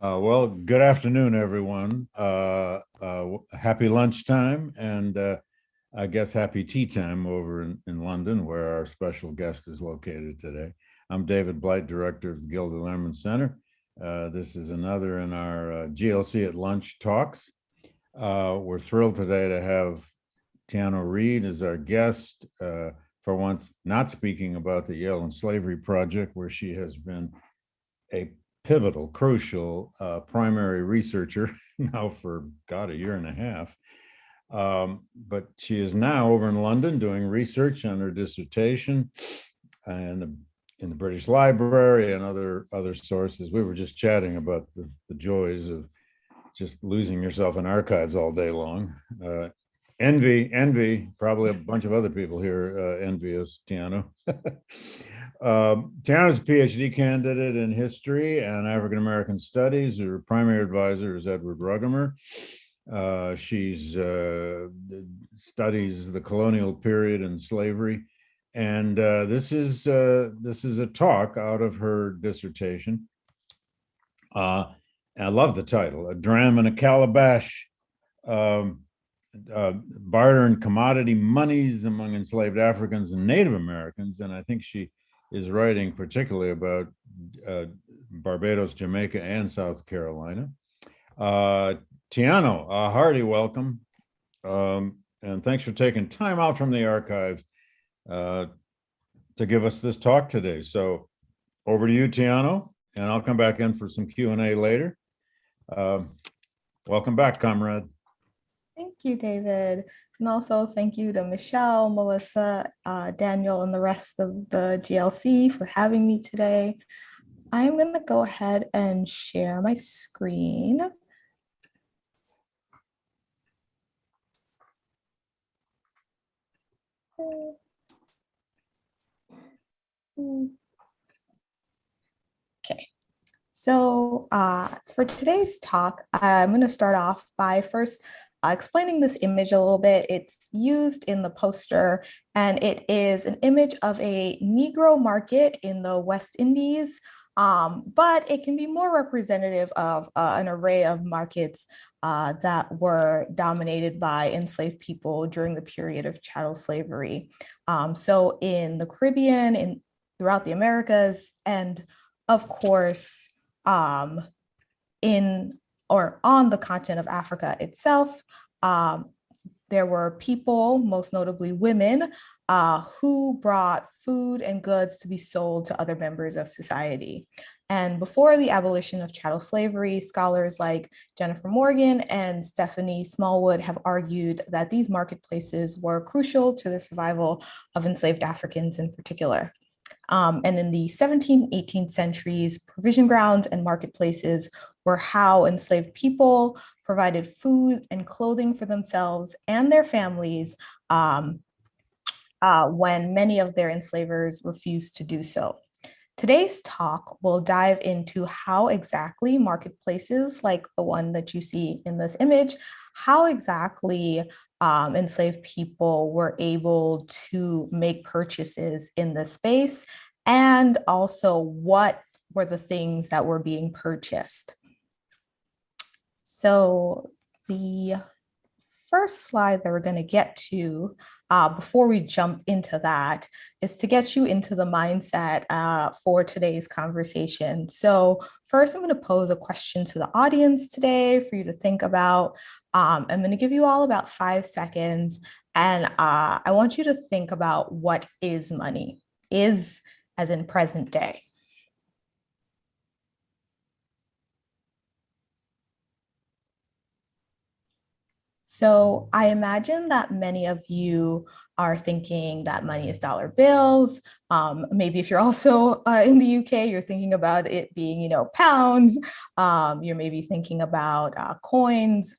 Well, good afternoon, everyone. Happy lunchtime, and I guess happy tea time over in London, where our special guest is located today. I'm David Blight, director of the Gilder Lehrman Center. This is another in our GLC at Lunch talks. We're thrilled today to have Teanu Reid as our guest, for once not speaking about the Yale and Slavery Project, where she has been a pivotal, crucial primary researcher now for, God, a year and a half. But she is now over in London doing research on her dissertation and in the British Library and other sources. We were just chatting about the joys of just losing yourself in archives all day long. Envy, probably a bunch of other people here envy us, Teanu. Teanu's a PhD candidate in history and African American studies. Her primary advisor is Edward Rugemer. She's studies the colonial period and slavery, and this is a talk out of her dissertation. I love the title: "A Dram and a Calabash." Barter and commodity monies among enslaved Africans and Native Americans. And I think she is writing particularly about Barbados, Jamaica, and South Carolina. Teanu, a hearty welcome. And thanks for taking time out from the archives to give us this talk today. So over to you, Teanu, and I'll come back in for some Q&A later. Welcome back, comrade. Thank you, David. And also thank you to Michelle, Melissa, Daniel, and the rest of the GLC for having me today. I'm going to go ahead and share my screen. Okay. So for today's talk, I'm going to start off by first explaining this image a little bit. It's used in the poster, and it is an image of a Negro market in the West Indies, but it can be more representative of an array of markets that were dominated by enslaved people during the period of chattel slavery. So in the Caribbean, throughout the Americas, and of course, in or on the continent of Africa itself, there were people, most notably women, who brought food and goods to be sold to other members of society. And before the abolition of chattel slavery, scholars like Jennifer Morgan and Stephanie Smallwood have argued that these marketplaces were crucial to the survival of enslaved Africans in particular. And in the 17th, 18th centuries, provision grounds and marketplaces were how enslaved people provided food and clothing for themselves and their families when many of their enslavers refused to do so. Today's talk will dive into how exactly marketplaces like the one that you see in this image, how exactly enslaved people were able to make purchases in this space, and also what were the things that were being purchased. So the first slide that we're going to get to before we jump into that is to get you into the mindset for today's conversation. So first, I'm going to pose a question to the audience today for you to think about. I'm going to give you all about 5 seconds, and I want you to think about what is money, is as in present day. So I imagine that many of you are thinking that money is dollar bills. Maybe if you're also in the UK, you're thinking about it being, pounds. You're maybe thinking about coins,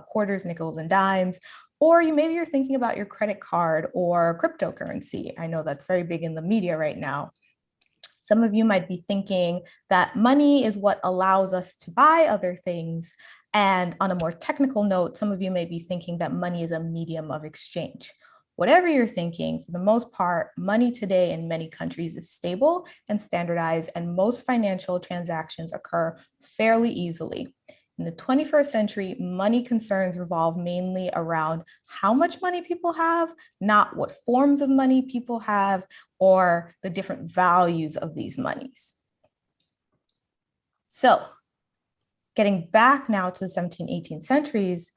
quarters, nickels, and dimes. Or maybe you're thinking about your credit card or cryptocurrency. I know that's very big in the media right now. Some of you might be thinking that money is what allows us to buy other things. And on a more technical note, some of you may be thinking that money is a medium of exchange. Whatever you're thinking, for the most part, money today in many countries is stable and standardized, and most financial transactions occur fairly easily. In the 21st century, money concerns revolve mainly around how much money people have, not what forms of money people have, or the different values of these monies. So, getting back now to the 17th, 18th centuries,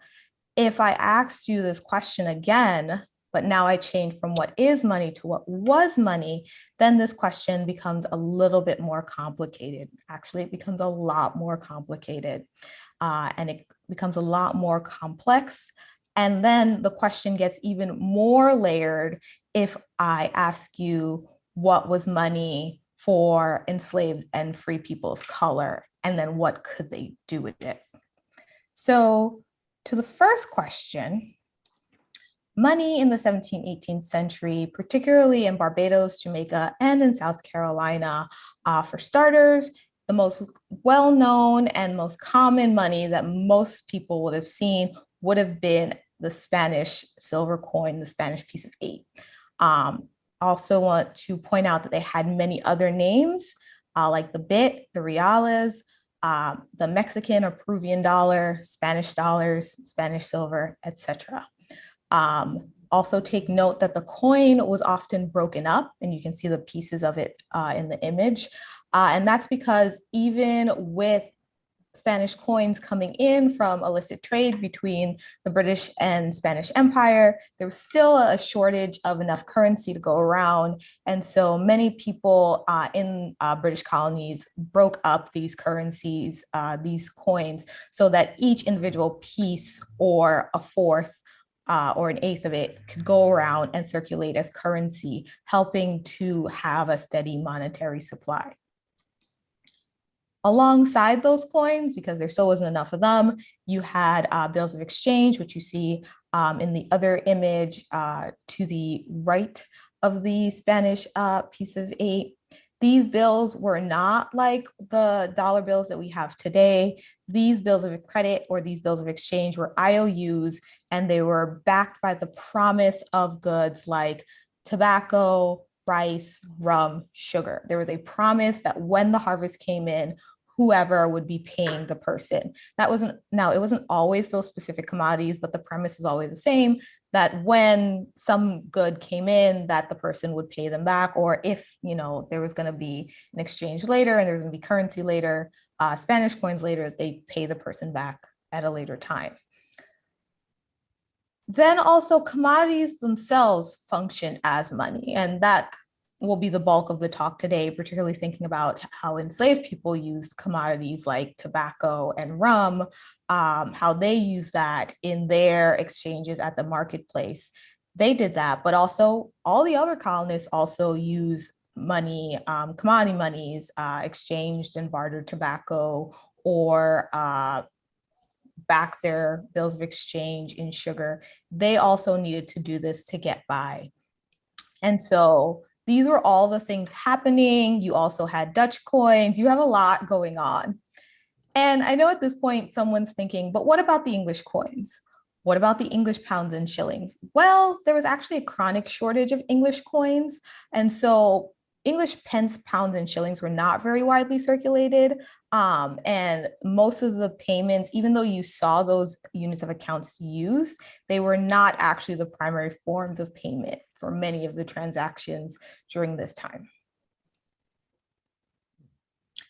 if I asked you this question again, but now I changed from what is money to what was money, then this question becomes a little bit more complicated. Actually, it becomes a lot more complicated, and it becomes a lot more complex. And then the question gets even more layered if I ask you what was money for enslaved and free people of color, and then what could they do with it? So to the first question, money in the 17th, 18th century, particularly in Barbados, Jamaica, and in South Carolina, for starters, the most well-known and most common money that most people would have seen would have been the Spanish silver coin, the Spanish piece of 8. Also want to point out that they had many other names, like the bit, the reales, the Mexican or Peruvian dollar, Spanish dollars, Spanish silver, etc. Also take note that the coin was often broken up, and you can see the pieces of it in the image. And that's because even with Spanish coins coming in from illicit trade between the British and Spanish Empire, there was still a shortage of enough currency to go around. And so many people in British colonies broke up these currencies, these coins, so that each individual piece or a fourth or an eighth of it could go around and circulate as currency, helping to have a steady monetary supply. Alongside those coins, because there still wasn't enough of them, you had bills of exchange, which you see in the other image to the right of the Spanish piece of 8. These bills were not like the dollar bills that we have today. These bills of credit or these bills of exchange were IOUs, and they were backed by the promise of goods like tobacco, rice, rum, sugar. There was a promise that when the harvest came in, whoever would be paying the person. That wasn't, now it wasn't always those specific commodities, but the premise was always the same, that when some good came in, that the person would pay them back, or if, you know, there was going to be an exchange later and there was going to be currency later, Spanish coins later, they pay the person back at a later time. Then also commodities themselves function as money, and that will be the bulk of the talk today, particularly thinking about how enslaved people used commodities like tobacco and rum, how they use that in their exchanges at the marketplace. They did that, but also all the other colonists also use money, commodity monies, exchanged and bartered tobacco, or back their bills of exchange in sugar. They also needed to do this to get by. And so these were all the things happening. You also had Dutch coins. You have a lot going on. And I know at this point, someone's thinking, but what about the English coins? What about the English pounds and shillings? Well, there was actually a chronic shortage of English coins. And so English pence, pounds, and shillings were not very widely circulated. And most of the payments, even though you saw those units of accounts used, they were not actually the primary forms of payment for many of the transactions during this time.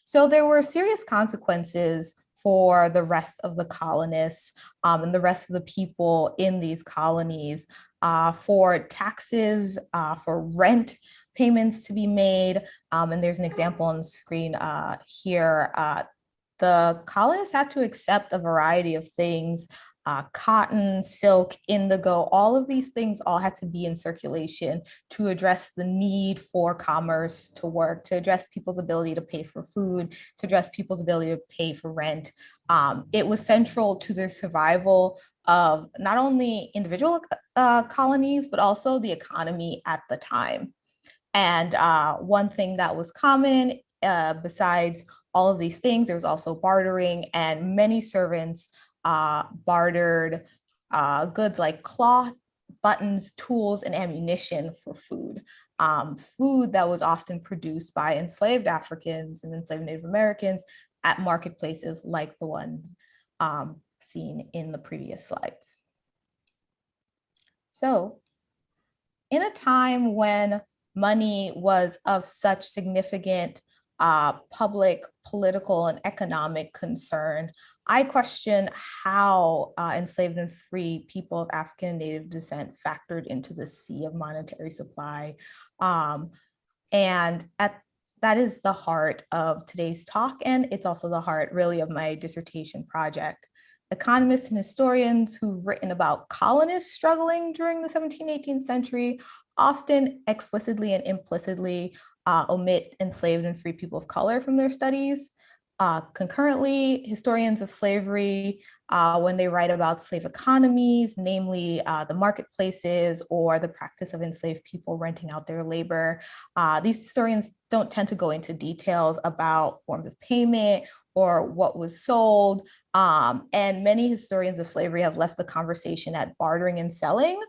So there were serious consequences for the rest of the colonists and the rest of the people in these colonies, for taxes, for rent payments to be made. And there's an example on the screen here. The colonists had to accept a variety of things, cotton, silk, indigo, all of these things all had to be in circulation to address the need for commerce to work, to address people's ability to pay for food, to address people's ability to pay for rent. It was central to their survival of not only individual colonies, but also the economy at the time. And one thing that was common, besides all of these things, there was also bartering, and many servants bartered goods like cloth, buttons, tools, and ammunition for food. Food that was often produced by enslaved Africans and enslaved Native Americans at marketplaces like the ones seen in the previous slides. So in a time when money was of such significant public, political, and economic concern, I question how enslaved and free people of African and Native descent factored into the sea of monetary supply. That is the heart of today's talk, and it's also the heart really of my dissertation project. Economists and historians who've written about colonists struggling during the 17th, 18th century often explicitly and implicitly omit enslaved and free people of color from their studies. Concurrently, historians of slavery, when they write about slave economies, namely the marketplaces or the practice of enslaved people renting out their labor, these historians don't tend to go into details about forms of payment or what was sold. And many historians of slavery have left the conversation at bartering and selling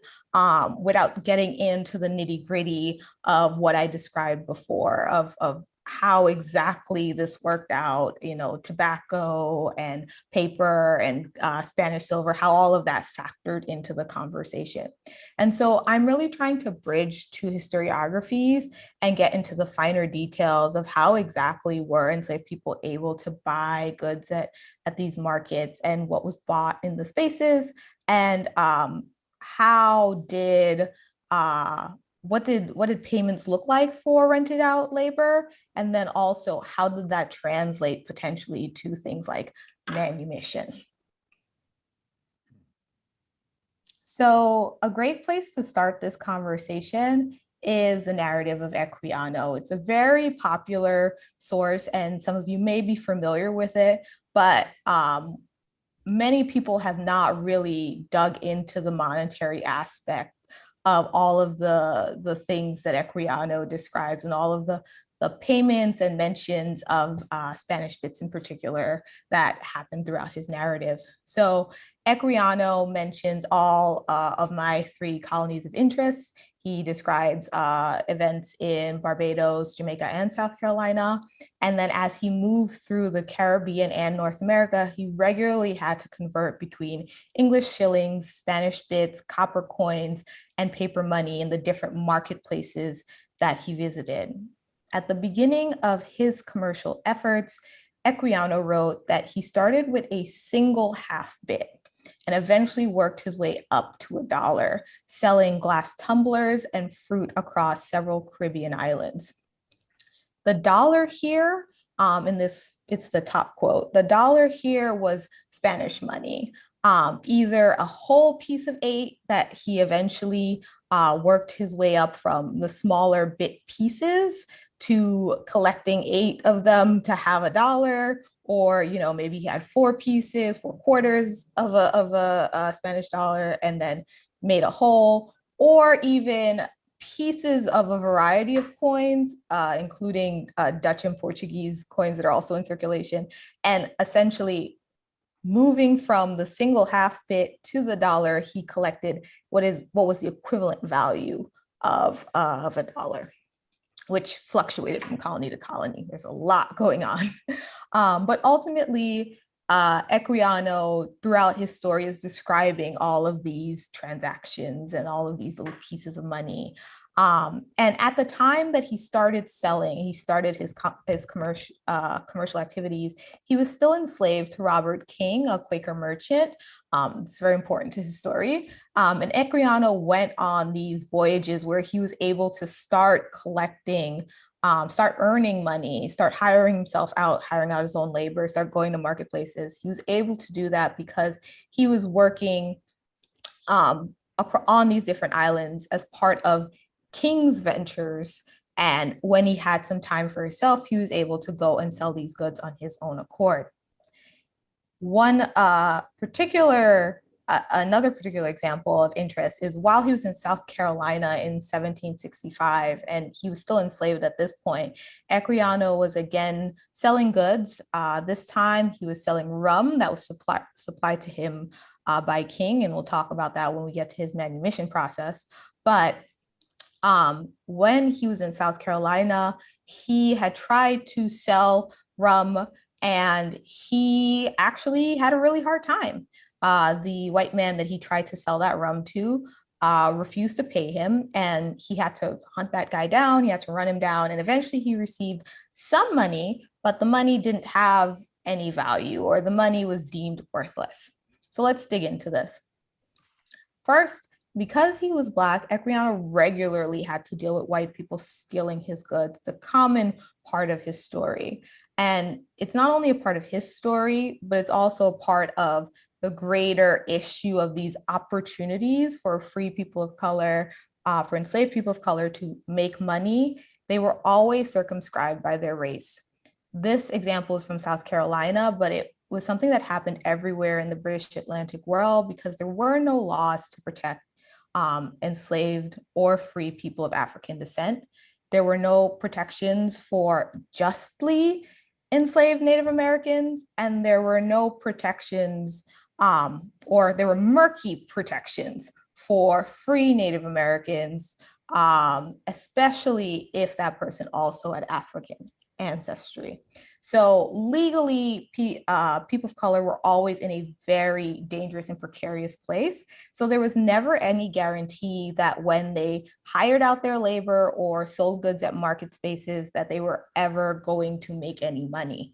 without getting into the nitty-gritty of what I described before, of how exactly this worked out, tobacco and paper and Spanish silver, how all of that factored into the conversation. And so I'm really trying to bridge two historiographies and get into the finer details of how exactly were enslaved people able to buy goods at these markets and what was bought in the spaces, and what did payments look like for rented out labor? And then also, how did that translate potentially to things like manumission? So a great place to start this conversation is the Narrative of Equiano. It's a very popular source, and some of you may be familiar with it, but many people have not really dug into the monetary aspect of all of the things that Equiano describes and all of the payments and mentions of Spanish bits in particular that happen throughout his narrative. So Equiano mentions all of my 3 colonies of interest. He describes events in Barbados, Jamaica, and South Carolina. And then as he moved through the Caribbean and North America, he regularly had to convert between English shillings, Spanish bits, copper coins, and paper money in the different marketplaces that he visited. At the beginning of his commercial efforts, Equiano wrote that he started with a single half bit and eventually worked his way up to $1, selling glass tumblers and fruit across several Caribbean islands. The dollar here, it's the top quote, the dollar here was Spanish money, either a whole piece of 8 that he eventually worked his way up from the smaller bit pieces to collecting 8 of them to have $1, or maybe he had 4 pieces, 4 quarters of a Spanish dollar and then made a whole, or even pieces of a variety of coins, including Dutch and Portuguese coins that are also in circulation, and essentially moving from the single half bit to the dollar, he collected what was the equivalent value of $1, which fluctuated from colony to colony. There's a lot going on. But ultimately, Equiano, throughout his story, is describing all of these transactions and all of these little pieces of money. And at the time that he started selling, he started his commercial activities, he was still enslaved to Robert King, a Quaker merchant. It's very important to his story. And Equiano went on these voyages where he was able to start collecting, start earning money, start hiring himself out, hiring out his own labor, start going to marketplaces. He was able to do that because he was working on these different islands as part of King's ventures. And when he had some time for himself, he was able to go and sell these goods on his own accord. One particular another particular example of interest is while he was in South Carolina in 1765, and he was still enslaved at this point, Equiano was again selling goods. This time he was selling rum that was supplied to him by King, and we'll talk about that when we get to his manumission process. But when he was in South Carolina, he had tried to sell rum and he actually had a really hard time. The white man that he tried to sell that rum to refused to pay him, and he had to hunt that guy down. He had to run him down, and eventually he received some money, but the money didn't have any value, or the money was deemed worthless. So let's dig into this. First, because he was Black, Equiano regularly had to deal with white people stealing his goods. It's a common part of his story. And it's not only a part of his story, but it's also a part of the greater issue of these opportunities for free people of color, for enslaved people of color to make money. They were always circumscribed by their race. This example is from South Carolina, but it was something that happened everywhere in the British Atlantic world because there were no laws to protect enslaved or free people of African descent. There were no protections for justly enslaved Native Americans, and there were no protections, or there were murky protections for free Native Americans, especially if that person also had African ancestry. So legally, people of color were always in a very dangerous and precarious place. So there was never any guarantee that when they hired out their labor or sold goods at market spaces, that they were ever going to make any money.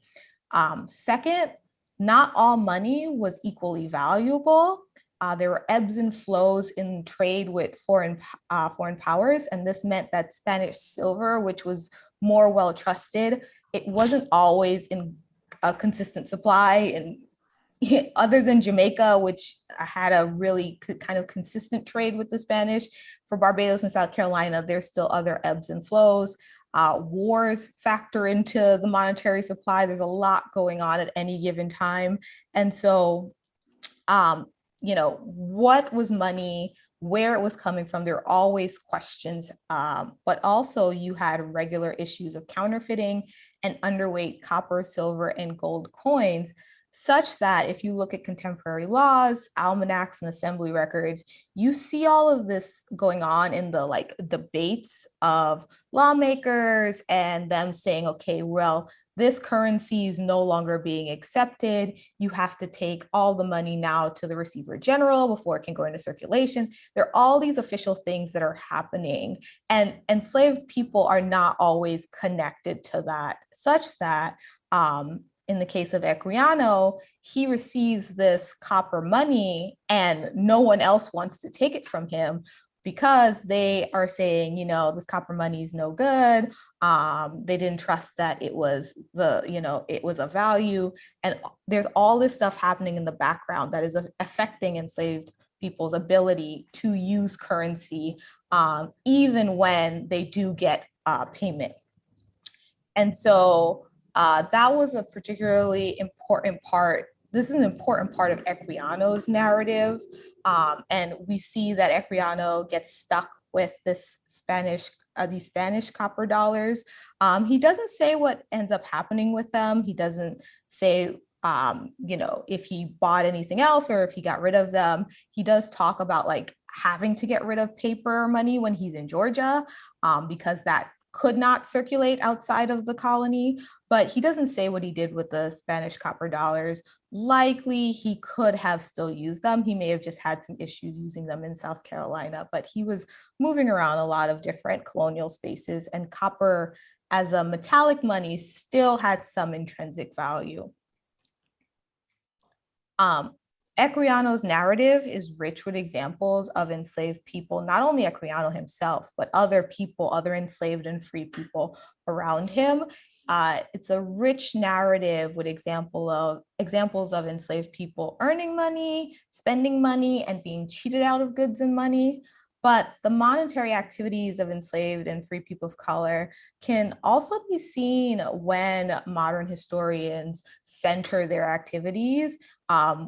Second, not all money was equally valuable. There were ebbs and flows in trade with foreign powers, and this meant that Spanish silver, which was more well trusted, it wasn't always in a consistent supply. And other than Jamaica, which had a really kind of consistent trade with the Spanish, for Barbados and South Carolina, there's still other ebbs and flows. Wars factor into the monetary supply. There's a lot going on at any given time. And so, what was money, where it was coming from, there were always questions, but also you had regular issues of counterfeiting and underweight copper, silver, and gold coins, such that if you look at contemporary laws, almanacs, and assembly records, you see all of this going on in the debates of lawmakers and them saying, okay, well, this currency is no longer being accepted. You have to take all the money now to the receiver general before it can go into circulation. There are all these official things that are happening, and enslaved people are not always connected to that, such that in the case of Equiano, he receives this copper money and no one else wants to take it from him because they are saying, this copper money is no good. They didn't trust that it was it was a value. And there's all this stuff happening in the background that is affecting enslaved people's ability to use currency, even when they do get payment. And so that was a particularly important part. This is an important part of Equiano's narrative. And we see that Equiano gets stuck with this these Spanish copper dollars. He doesn't say what ends up happening with them. He doesn't say, if he bought anything else or if he got rid of them. He does talk about having to get rid of paper money when he's in Georgia, because that could not circulate outside of the colony, but he doesn't say what he did with the Spanish copper dollars. Likely he could have still used them. He may have just had some issues using them in South Carolina, but he was moving around a lot of different colonial spaces, and copper as a metallic money still had some intrinsic value. Equiano's narrative is rich with examples of enslaved people, not only Equiano himself, but other people, other enslaved and free people around him. It's a rich narrative with examples of enslaved people earning money, spending money, and being cheated out of goods and money. But the monetary activities of enslaved and free people of color can also be seen when modern historians center their activities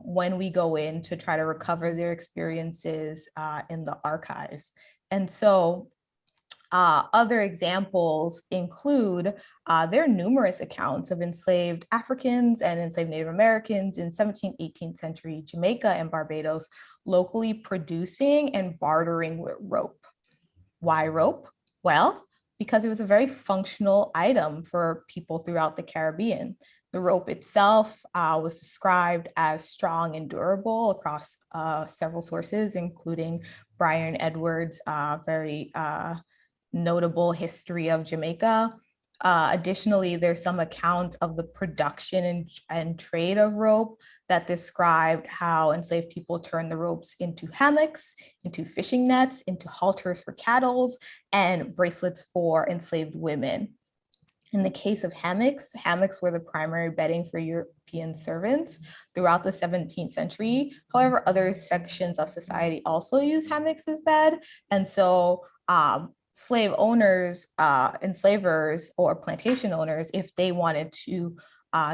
when we go in to try to recover their experiences in the archives. And so other examples include there are numerous accounts of enslaved Africans and enslaved Native Americans in 17th, 18th century Jamaica and Barbados locally producing and bartering with rope. Why rope? Well, because it was a very functional item for people throughout the Caribbean. The rope itself was described as strong and durable across several sources, including Brian Edwards' very notable history of Jamaica. Additionally, there's some accounts of the production and trade of rope that described how enslaved people turned the ropes into hammocks, into fishing nets, into halters for cattle, and bracelets for enslaved women. In the case of hammocks, hammocks were the primary bedding for European servants throughout the 17th century. However, other sections of society also used hammocks as bed. And so slave owners, enslavers, or plantation owners, if they wanted to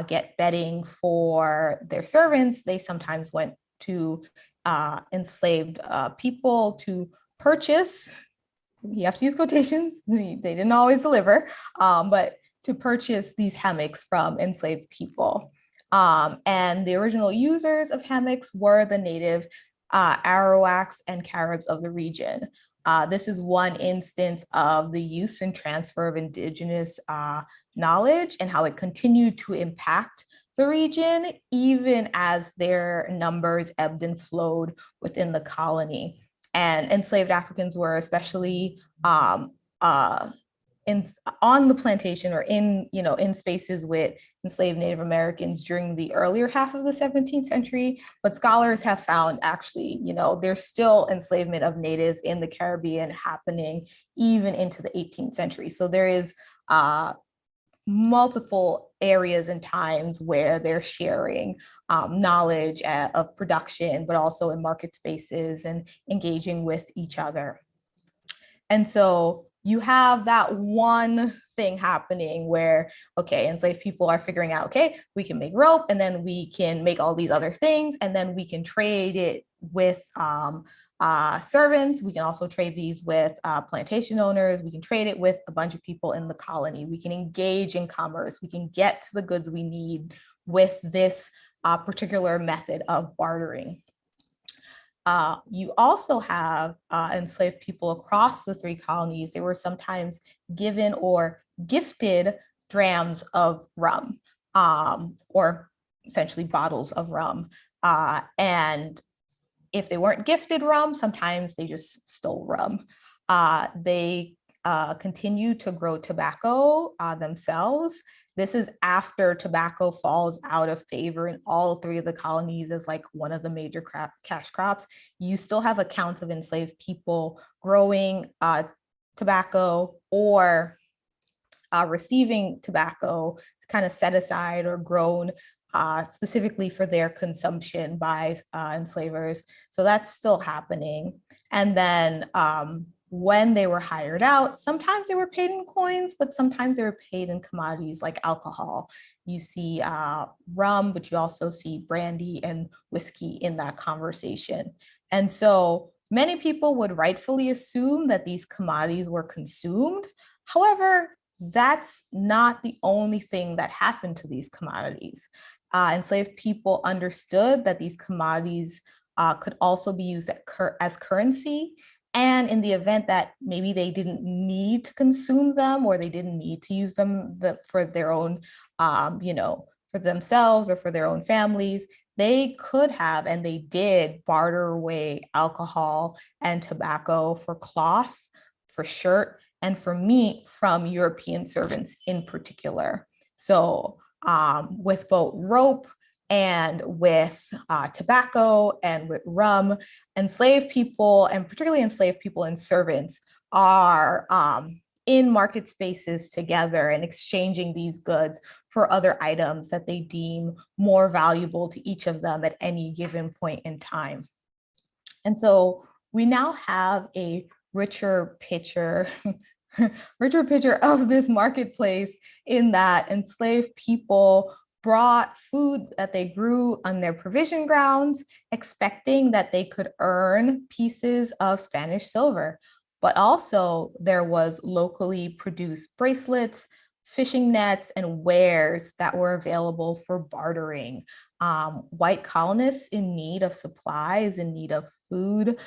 get bedding for their servants, they sometimes went to enslaved people to purchase. You have to use quotations. They didn't always deliver, but to purchase these hammocks from enslaved people. And the original users of hammocks were the native Arawaks and Caribs of the region. This is one instance of the use and transfer of indigenous knowledge and how it continued to impact the region, even as their numbers ebbed and flowed within the colony. And enslaved Africans were especially on the plantation or in spaces with enslaved Native Americans during the earlier half of the 17th century. But scholars have found actually, there's still enslavement of natives in the Caribbean happening even into the 18th century. So there is multiple areas and times where they're sharing knowledge of production, but also in market spaces and engaging with each other. And so you have that one thing happening where, okay, enslaved people are figuring out, okay, we can make rope and then we can make all these other things and then we can trade it with servants. We can also trade these with plantation owners. We can trade it with a bunch of people in the colony. We can engage in commerce. We can get to the goods we need with this particular method of bartering. You also have enslaved people across the three colonies. They were sometimes given or gifted drams of rum, or essentially bottles of rum. And if they weren't gifted rum, sometimes they just stole rum. They continued to grow tobacco themselves. This is after tobacco falls out of favor in all three of the colonies as like one of the major cash crops. You still have accounts of enslaved people growing tobacco or receiving tobacco kind of set aside or grown specifically for their consumption by enslavers. So that's still happening. And then when they were hired out, sometimes they were paid in coins, but sometimes they were paid in commodities like alcohol. You see rum, but you also see brandy and whiskey in that conversation. And so many people would rightfully assume that these commodities were consumed. However, that's not the only thing that happened to these commodities. Enslaved people understood that these commodities could also be used as currency. And in the event that maybe they didn't need to consume them or they didn't need to use them for their own, for themselves or for their own families, they could have, and they did, barter away alcohol and tobacco for cloth, for shirt, and for meat from European servants in particular. So with both rope and with tobacco and with rum, enslaved people, and particularly enslaved people and servants, are in market spaces together and exchanging these goods for other items that they deem more valuable to each of them at any given point in time. And so we now have a richer picture, richer picture of this marketplace in that enslaved people brought food that they grew on their provision grounds, expecting that they could earn pieces of Spanish silver. But also there was locally produced bracelets, fishing nets, and wares that were available for bartering. White colonists in need of supplies, in need of food,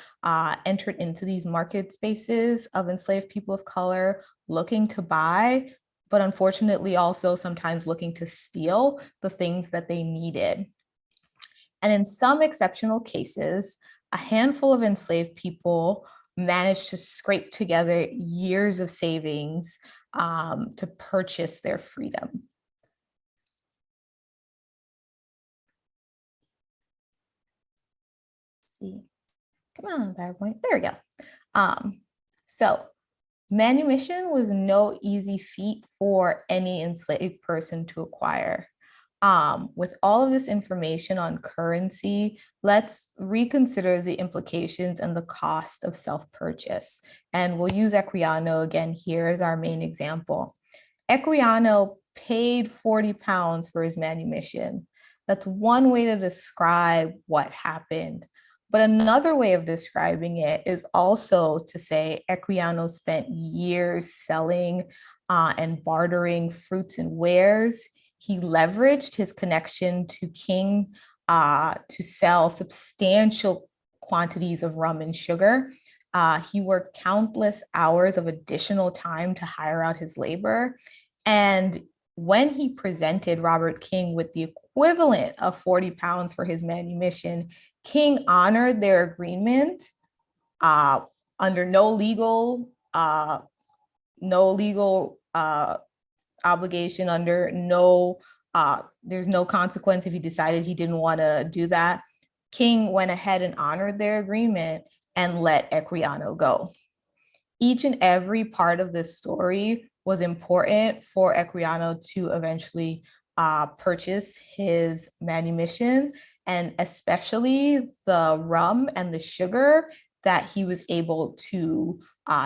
entered into these market spaces of enslaved people of color looking to buy, but unfortunately also sometimes looking to steal the things that they needed. And in some exceptional cases, a handful of enslaved people managed to scrape together years of savings to purchase their freedom. Let's see, come on, PowerPoint, there we go. So manumission was no easy feat for any enslaved person to acquire. With all of this information on currency, let's reconsider the implications and the cost of self-purchase. And we'll use Equiano again here as our main example. Equiano paid 40 pounds for his manumission. That's one way to describe what happened. But another way of describing it is also to say Equiano spent years selling and bartering fruits and wares. He leveraged his connection to King to sell substantial quantities of rum and sugar. He worked countless hours of additional time to hire out his labor. And when he presented Robert King with the equivalent of 40 pounds for his manumission, King honored their agreement under no legal obligation, under there's no consequence if he decided he didn't want to do that. King went ahead and honored their agreement and let Equiano go. Each and every part of this story was important for Equiano to eventually purchase his manumission, and especially the rum and the sugar that he was able to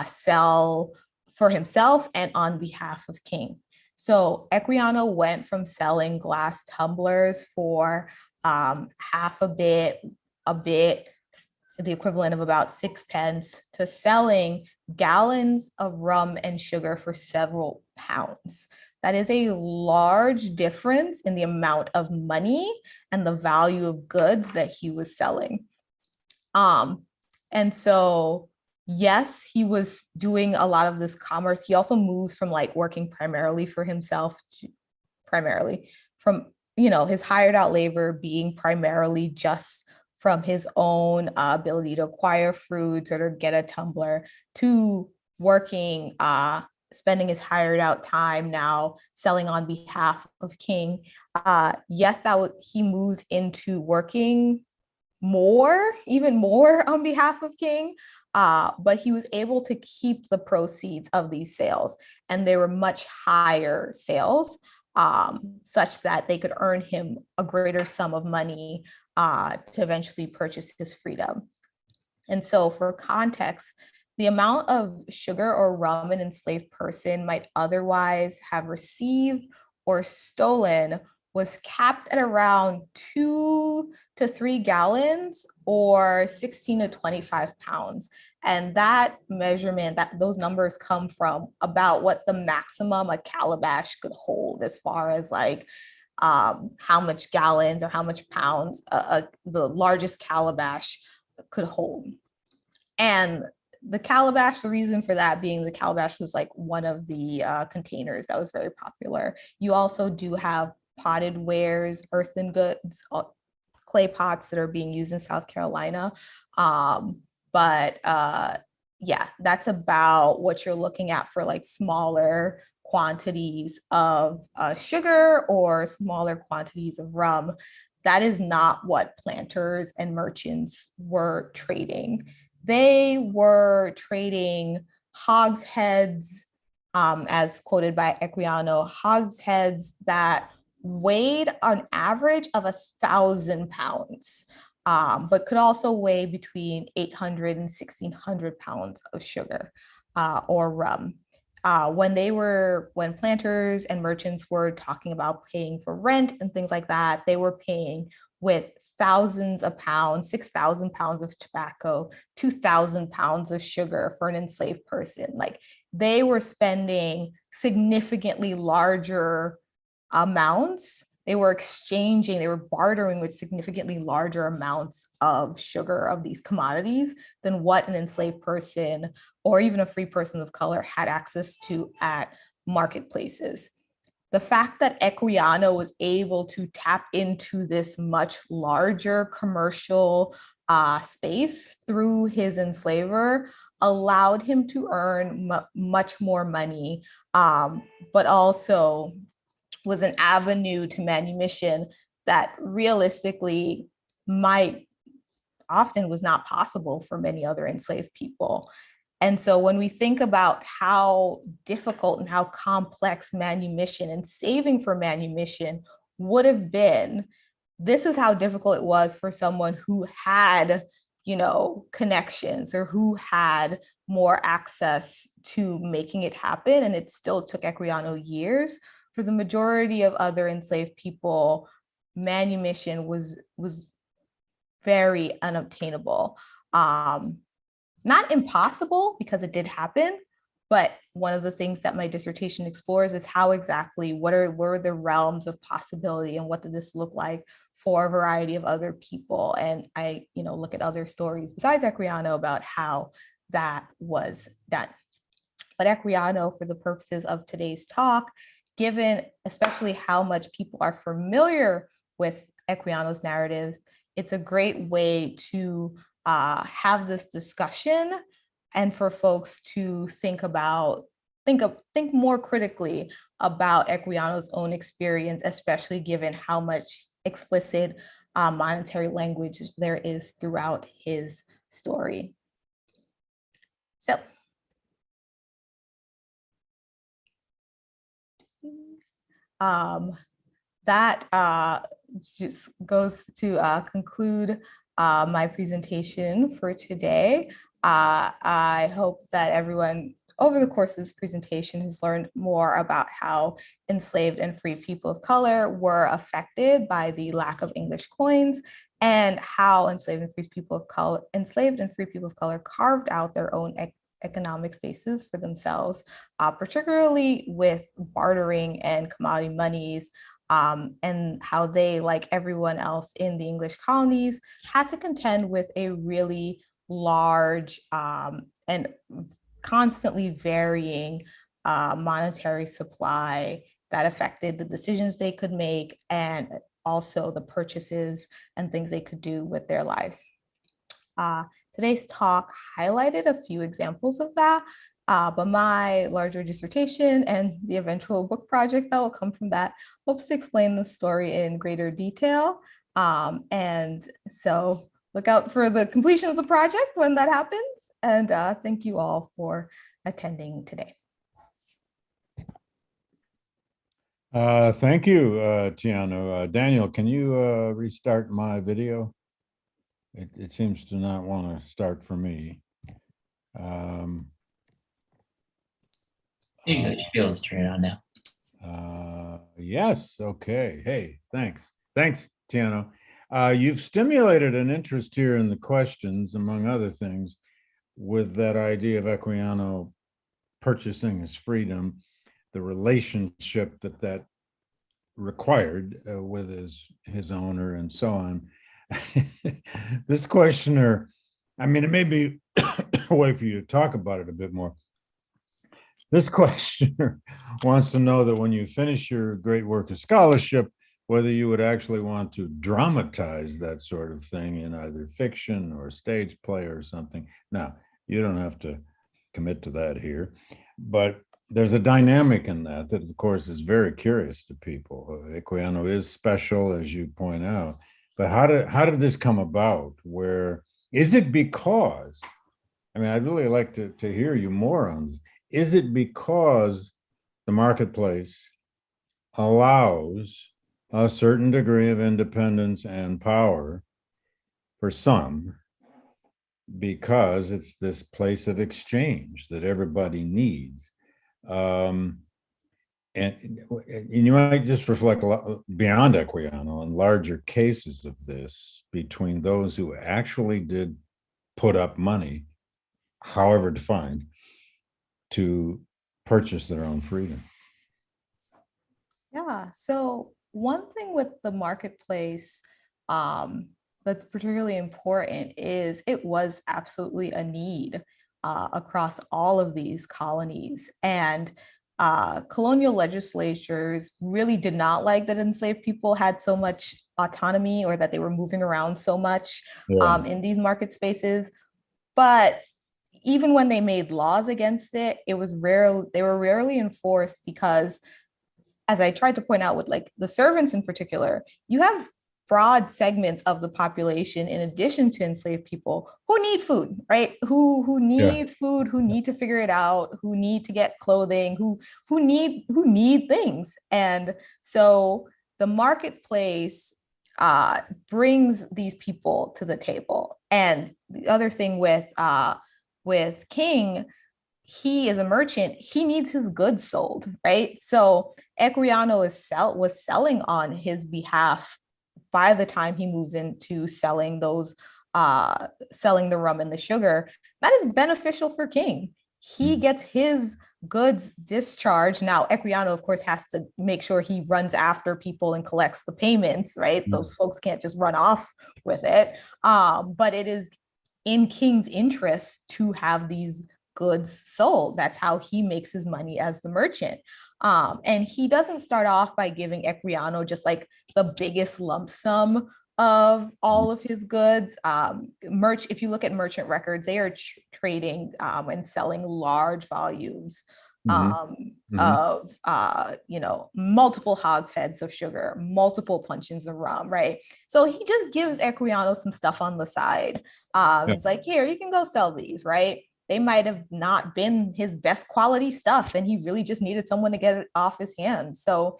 sell for himself and on behalf of King. So Equiano went from selling glass tumblers for half a bit, the equivalent of about 6 pence, to selling gallons of rum and sugar for several pounds. That is a large difference in the amount of money and the value of goods that he was selling. And so, yes, he was doing a lot of this commerce. He also moves from like working primarily for himself to primarily from, his hired out labor being primarily just from his own ability to acquire fruits or to get a tumbler, to working, spending his hired out time now selling on behalf of King. Yes, he moves into working even more on behalf of King, but he was able to keep the proceeds of these sales, and they were much higher sales, such that they could earn him a greater sum of money to eventually purchase his freedom. And so for context, the amount of sugar or rum an enslaved person might otherwise have received or stolen was capped at around 2 to 3 gallons or 16 to 25 pounds. And that measurement, those numbers come from about what the maximum a calabash could hold, as far as like how much gallons or how much pounds the largest calabash could hold. And the calabash, the reason for that being the calabash was like one of the containers that was very popular. You also do have potted wares, earthen goods, clay pots that are being used in South Carolina. Yeah, that's about what you're looking at for like smaller quantities of sugar or smaller quantities of rum. That is not what planters and merchants were trading. They were trading hogsheads, as quoted by Equiano, hogsheads that weighed an average of 1,000 pounds. but could also weigh between 800 and 1,600 pounds of sugar or rum. When planters and merchants were talking about paying for rent and things like that, they were paying with thousands of pounds, 6,000 pounds of tobacco, 2,000 pounds of sugar for an enslaved person. Like, they were spending significantly larger amounts. They were bartering with significantly larger amounts of sugar, of these commodities, than what an enslaved person or even a free person of color had access to at marketplaces. The fact that Equiano was able to tap into this much larger commercial space through his enslaver allowed him to earn much more money, but also was an avenue to manumission that realistically often was not possible for many other enslaved people. And so when we think about how difficult and how complex manumission and saving for manumission would have been, this is how difficult it was for someone who had, connections or who had more access to making it happen. And it still took Equiano years. For the majority of other enslaved people, manumission was very unobtainable. Not impossible, because it did happen, but one of the things that my dissertation explores is how exactly, what were the realms of possibility, and what did this look like for a variety of other people? And I, look at other stories besides Equiano about how that was done. But Equiano, for the purposes of today's talk, given especially how much people are familiar with Equiano's narrative, it's a great way to have this discussion and for folks to think more critically about Equiano's own experience, especially given how much explicit monetary language there is throughout his story. So that just goes to conclude my presentation for today. I hope that everyone over the course of this presentation has learned more about how enslaved and free people of color were affected by the lack of English coins, and how enslaved and free people of color carved out their own economic spaces for themselves, particularly with bartering and commodity monies, and how they, like everyone else in the English colonies, had to contend with a really large and constantly varying monetary supply that affected the decisions they could make, and also the purchases and things they could do with their lives. Today's talk highlighted a few examples of that, but my larger dissertation and the eventual book project that will come from that hopes to explain the story in greater detail. And so look out for the completion of the project when that happens. And thank you all for attending today. Thank you, Teanu. Daniel, can you restart my video? It seems to not want to start for me. You should be able to turn it on now. Yes, okay. Hey, thanks. Thanks, Teanu. You've stimulated an interest here in the questions, among other things, with that idea of Equiano purchasing his freedom, the relationship that required with his owner, and so on. This questioner, I mean, it may be a way for you to talk about it a bit more. This questioner wants to know that when you finish your great work of scholarship, whether you would actually want to dramatize that sort of thing in either fiction or stage play or something. Now, you don't have to commit to that here, but there's a dynamic in that of course, is very curious to people. Equiano is special, as you point out, but how did this come about? Where is it because, I mean, I'd really like to hear you more on this. Is it because the marketplace allows a certain degree of independence and power for some, because it's this place of exchange that everybody needs. And you might just reflect a lot beyond Equiano on larger cases of this between those who actually did put up money, however defined, to purchase their own freedom. Yeah. So one thing with the marketplace that's particularly important is it was absolutely a need across all of these colonies. And colonial legislatures really did not like that enslaved people had so much autonomy or that they were moving around so much in these market spaces. But even when they made laws against it, it was rare, they were rarely enforced because, as I tried to point out with like the servants in particular, you have broad segments of the population in addition to enslaved people who need food, right? Who need food, who need to figure it out, who need to get clothing, who need things. And so the marketplace brings these people to the table. And the other thing with King, he is a merchant, he needs his goods sold, right? So Equiano was selling on his behalf by the time he moves into selling selling the rum and the sugar. That is beneficial for King. He gets his goods discharged. Now, Equiano, of course, has to make sure he runs after people and collects the payments, right? Those folks can't just run off with it. But it is in King's interest to have these goods sold. That's how he makes his money as the merchant. And he doesn't start off by giving Equiano just like the biggest lump sum of all of his goods. If you look at merchant records, they are trading and selling large volumes of multiple hogsheads of sugar, multiple puncheons of rum, right? So he just gives Equiano some stuff on the side. It's like, here, you can go sell these, right? They might have not been his best quality stuff, and he really just needed someone to get it off his hands. So,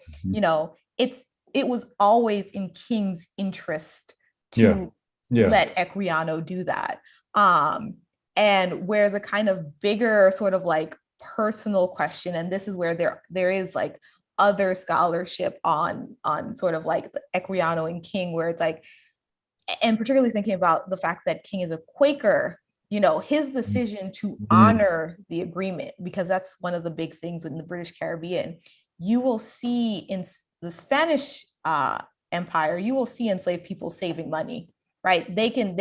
it was always in King's interest to let Equiano do that. And where the kind of bigger sort of like personal question, and this is where there is like other scholarship on sort of like the Equiano and King, where it's like, and particularly thinking about the fact that King is a Quaker, his decision to honor the agreement, because that's one of the big things in the British Caribbean. You will see in the Spanish Empire, you will see enslaved people saving money, right? They can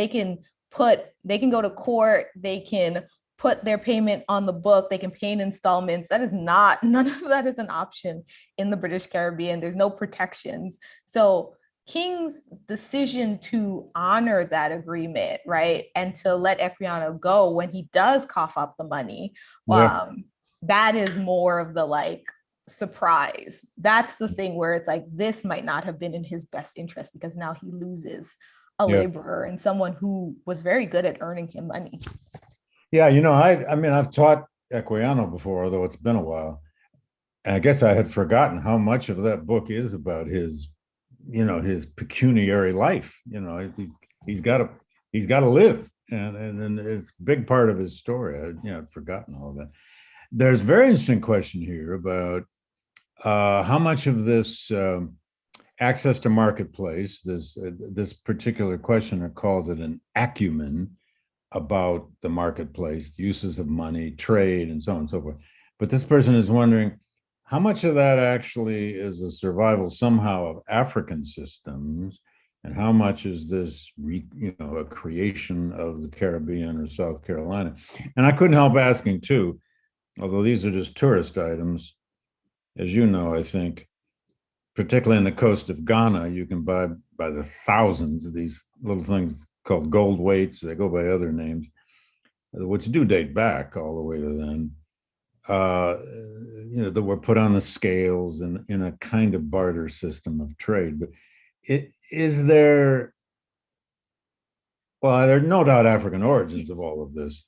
go to court, they can put their payment on the book, they can pay in installments. None of that is an option in the British Caribbean. There's no protections. So King's decision to honor that agreement, right, and to let Equiano go when he does cough up the money, that is more of the like surprise. That's the thing where it's like, this might not have been in his best interest, because now he loses a laborer and someone who was very good at earning him money. Yeah, I mean, I've taught Equiano before, although it's been a while. And I guess I had forgotten how much of that book is about his pecuniary life. He's got to live, and it's a big part of his story. I'd forgotten all of that. There's a very interesting question here about how much of this access to marketplace, this particular questioner calls it an acumen about the marketplace, uses of money, trade, and so on and so forth. But this person is wondering, how much of that actually is a survival somehow of African systems, and how much is this, a creation of the Caribbean or South Carolina? And I couldn't help asking too, although these are just tourist items, as you know, I think, particularly in the coast of Ghana, you can buy by the thousands these little things called gold weights. They go by other names, which do date back all the way to then. That were put on the scales in a kind of barter system of trade. But there are no doubt African origins of all of this,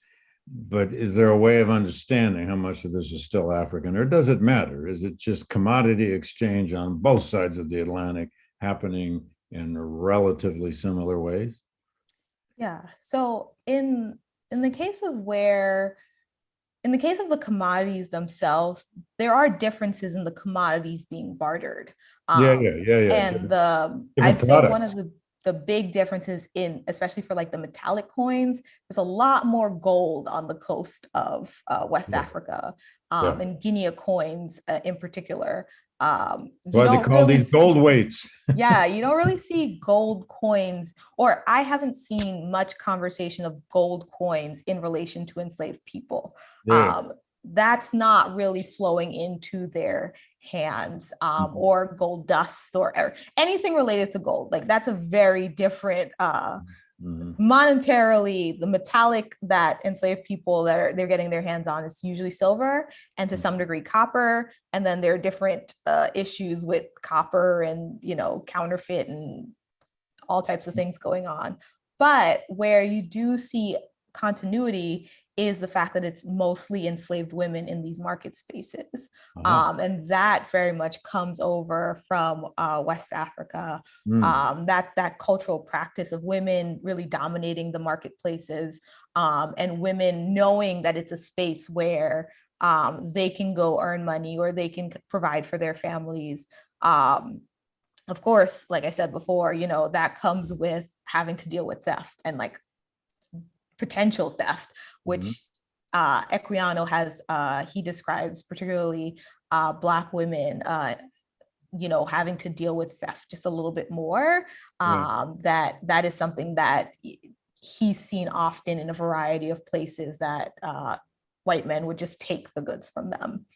but is there a way of understanding how much of this is still African, or does it matter? Is it just commodity exchange on both sides of the Atlantic happening in relatively similar ways? Yeah. So in the case of where in the case of the commodities themselves, there are differences in the commodities being bartered. Yeah, Um, yeah, yeah, yeah. and the Different I'd say one products. of the big differences in, especially for like the metallic coins, there's a lot more gold on the coast of West Yeah, Africa, yeah. and Guinea coins in particular. You Why they don't call really these gold weights. yeah, you don't really see gold coins, or I haven't seen much conversation of gold coins in relation to enslaved people. Yeah. Um, that's not really flowing into their hands, Mhm. or gold dust or anything related to gold. Like that's a very different Mhm. monetarily. The metallic that enslaved people that they're getting their hands on is usually silver and to some degree copper, and then there are different issues with copper and counterfeit and all types of things going on. But where you do see continuity is the fact that it's mostly enslaved women in these market spaces. And that very much comes over from West Africa. That cultural practice of women really dominating the marketplaces, and women knowing that it's a space where they can go earn money or they can provide for their families. Of course, like I said before, that comes with having to deal with theft and like potential theft, Mhm. which Equiano has, he describes particularly Black women, having to deal with theft just a little bit more. Yeah. That is something that he's seen often in a variety of places, that white men would just take the goods from them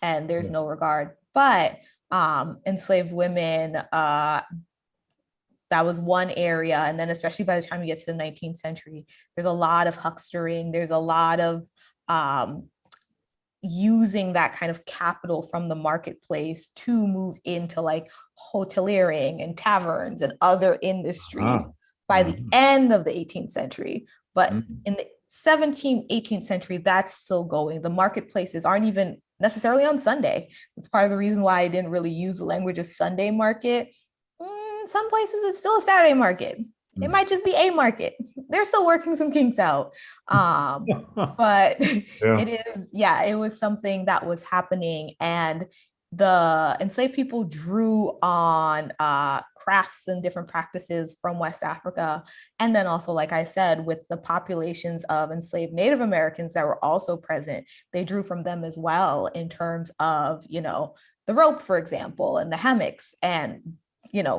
and there's Yeah. no regard. But enslaved women, that was one area. And then especially by the time you get to the 19th century, there's a lot of huckstering. There's a lot of using that kind of capital from the marketplace to move into like hoteliering and taverns and other industries by the end of the 18th century. But in the 17th, 18th century, that's still going. The marketplaces aren't even necessarily on Sunday. It's part of the reason why I didn't really use the language of Sunday market. Some places it's still a Saturday market. It might just be a market. They're still working some kinks out. But Yeah. it was something that was happening. And the enslaved people drew on crafts and different practices from West Africa. And then also, like I said, with the populations of enslaved Native Americans that were also present, they drew from them as well in terms of, the rope, for example, and the hammocks, and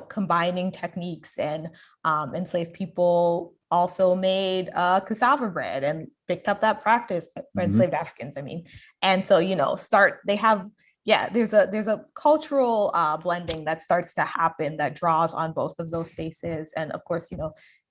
combining techniques. And enslaved people also made cassava bread and picked up that practice, enslaved Africans, I mean. And so, there's a cultural blending that starts to happen that draws on both of those spaces. And of course,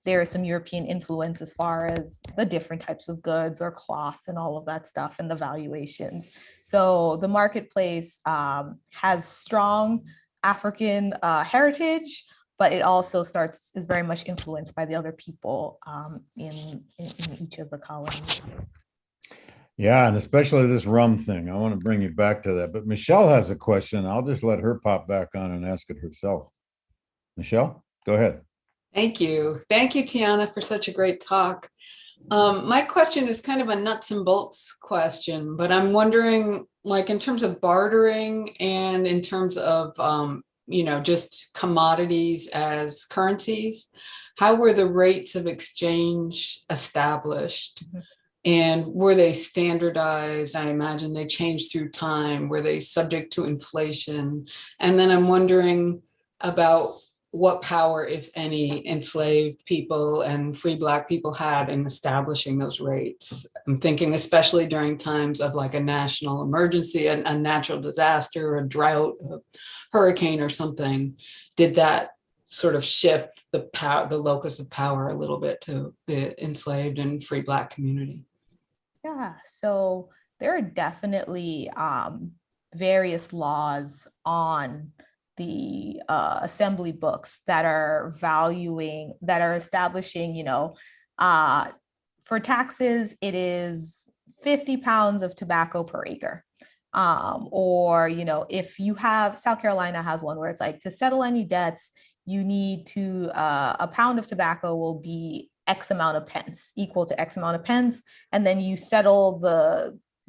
there is some European influence as far as the different types of goods or cloth and all of that stuff and the valuations. So the marketplace has strong African heritage, but it also is very much influenced by the other people in each of the colonies. Yeah, and especially this rum thing. I want to bring you back to that. But Michelle has a question. I'll just let her pop back on and ask it herself. Michelle, go ahead. Thank you. Thank you, Teanu, for such a great talk. My question is kind of a nuts and bolts question, but I'm wondering, like in terms of bartering and in terms of, just commodities as currencies, how were the rates of exchange established? And were they standardized? I imagine they changed through time. Were they subject to inflation? And then I'm wondering about what power, if any, enslaved people and free Black people had in establishing those rates. I'm thinking especially during times of like a national emergency, a natural disaster, a drought, a hurricane or something. Did that sort of shift the locus of power a little bit to the enslaved and free Black community? Yeah, so there are definitely various laws on the assembly books that are establishing, for taxes, it is 50 pounds of tobacco per acre. Or, if you have, South Carolina has one where it's like, to settle any debts, you need to, a pound of tobacco will be X amount of pence, equal to X amount of pence, and then you settle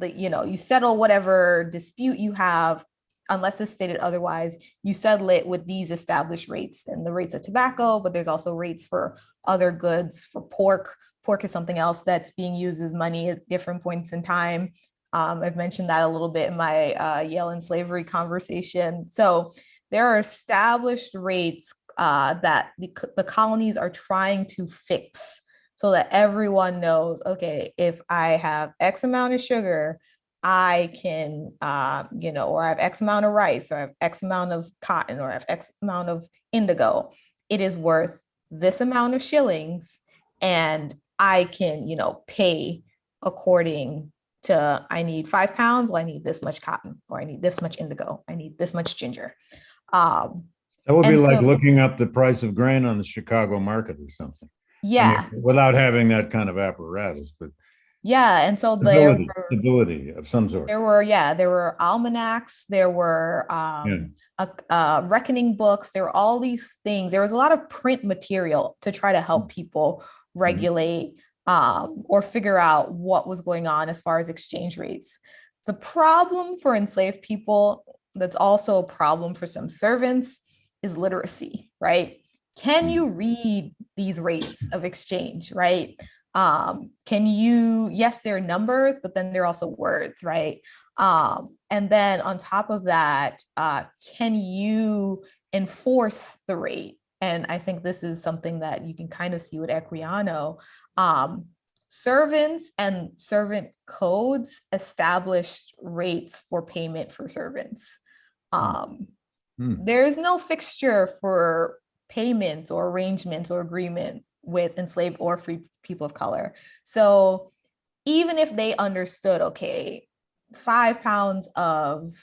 you settle whatever dispute you have, unless it's stated otherwise. You settle it with these established rates, and the rates of tobacco, but there's also rates for other goods. For pork is something else that's being used as money at different points in time. I've mentioned that a little bit in my Yale and slavery conversation. So there are established rates that the colonies are trying to fix, so that everyone knows, okay, if I have X amount of sugar, I can, or I have X amount of rice, or I have X amount of cotton, or I have X amount of indigo. It is worth this amount of shillings, and I can, pay according to, I need 5 pounds, well, I need this much cotton, or I need this much indigo, I need this much ginger. That would be like looking up the price of grain on the Chicago market or something. Yeah. Without having that kind of apparatus, but yeah. And so stability of some sort. There were almanacs, there were reckoning books, there were all these things. There was a lot of print material to try to help people regulate or figure out what was going on as far as exchange rates. The problem for enslaved people, that's also a problem for some servants, is literacy, right? Can you read these rates of exchange, right? Can you, yes, there are numbers, but then there are also words, right? And then on top of that, can you enforce the rate? And I think this is something that you can kind of see with Equiano. Servants and servant codes established rates for payment for servants. There's no fixture for payments or arrangements or agreement with enslaved or free people of color. So even if they understood, okay, 5 pounds of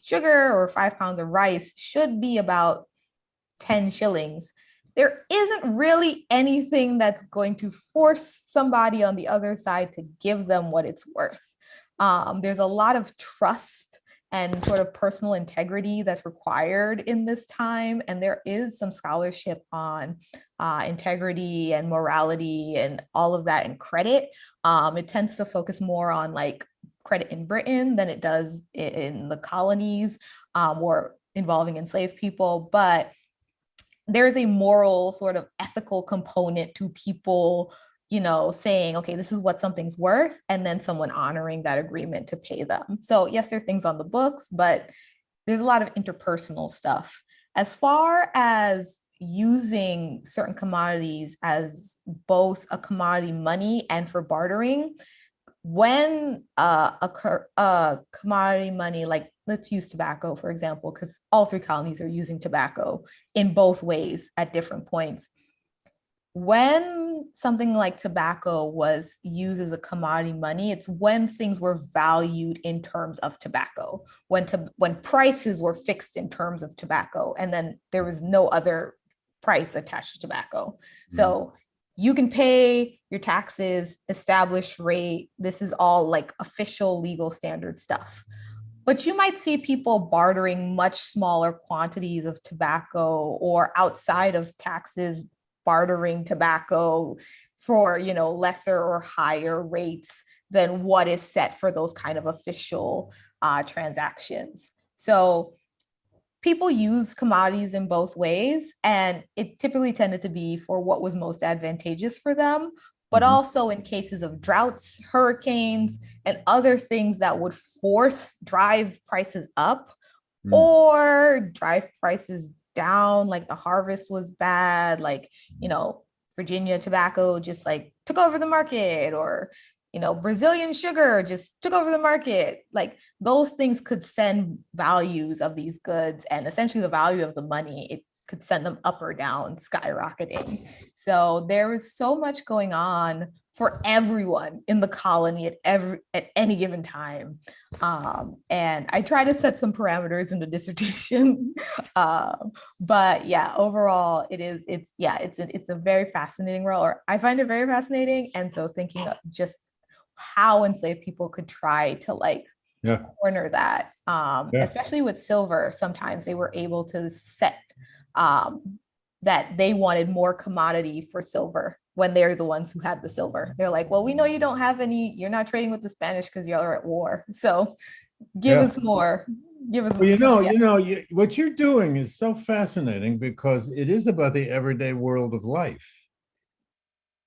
sugar or 5 pounds of rice should be about 10 shillings, there isn't really anything that's going to force somebody on the other side to give them what it's worth. There's a lot of trust and sort of personal integrity that's required in this time. And there is some scholarship on integrity and morality and all of that in credit. It tends to focus more on like credit in Britain than it does in the colonies or involving enslaved people. But there's a moral sort of ethical component to people saying, okay, this is what something's worth, and then someone honoring that agreement to pay them. So yes, there are things on the books, but there's a lot of interpersonal stuff. As far as using certain commodities as both a commodity money and for bartering, when a commodity money, like let's use tobacco, for example, because all 3 colonies are using tobacco in both ways at different points. When something like tobacco was used as a commodity money, it's when things were valued in terms of tobacco, when prices were fixed in terms of tobacco, and then there was no other price attached to tobacco. So you can pay your taxes, established rate. This is all like official legal standard stuff. But you might see people bartering much smaller quantities of tobacco, or outside of taxes, bartering tobacco for, lesser or higher rates than what is set for those kind of official transactions. So people use commodities in both ways, and it typically tended to be for what was most advantageous for them, but also in cases of droughts, hurricanes, and other things that would drive prices up or drive prices down, like the harvest was bad, like, Virginia tobacco just like took over the market, or, Brazilian sugar just took over the market. Like those things could send values of these goods, and essentially the value of the money, it could send them up or down, skyrocketing. So there was so much going on for everyone in the colony at any given time. And I try to set some parameters in the dissertation. But yeah, overall, it's a very fascinating role, or I find it very fascinating. And so thinking of just how enslaved people could try to corner that, especially with silver, sometimes they were able to set that they wanted more commodity for silver when they're the ones who had the silver. They're like, well, we know you don't have any, you're not trading with the Spanish because y'all are at war. So give us more. Give us Well, yeah. what you're doing is so fascinating because it is about the everyday world of life.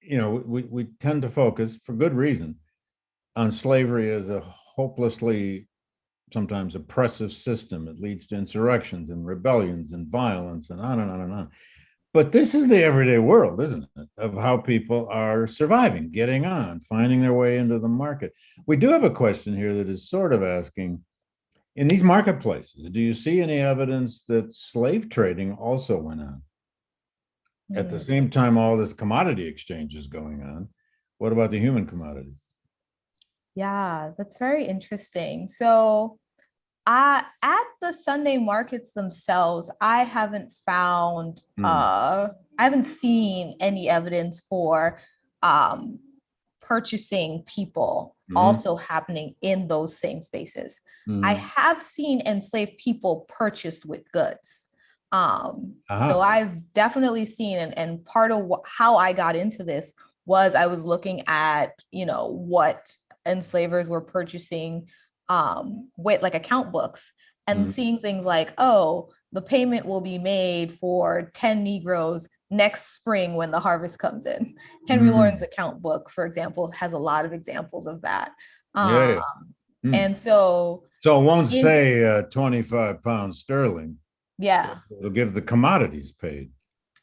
We tend to focus, for good reason, on slavery as a hopelessly, sometimes oppressive system. It leads to insurrections and rebellions and violence and on and on and on. But this is the everyday world, isn't it, of how people are surviving, getting on, finding their way into the market. We do have a question here that is sort of asking, in these marketplaces, do you see any evidence that slave trading also went on? At the same time, all this commodity exchange is going on. What about the human commodities? Yeah, that's very interesting. So at the Sunday markets themselves, I haven't found I haven't seen any evidence for purchasing people also happening in those same spaces. I have seen enslaved people purchased with goods. So I've definitely seen, and part of how I got into this was I was looking at, what enslavers were purchasing with like account books and seeing things like, oh, the payment will be made for 10 Negroes next spring when the harvest comes in. Henry Lauren's account book, for example, has a lot of examples of that. And so it won't say 25 pounds sterling. Yeah. It'll give the commodities paid.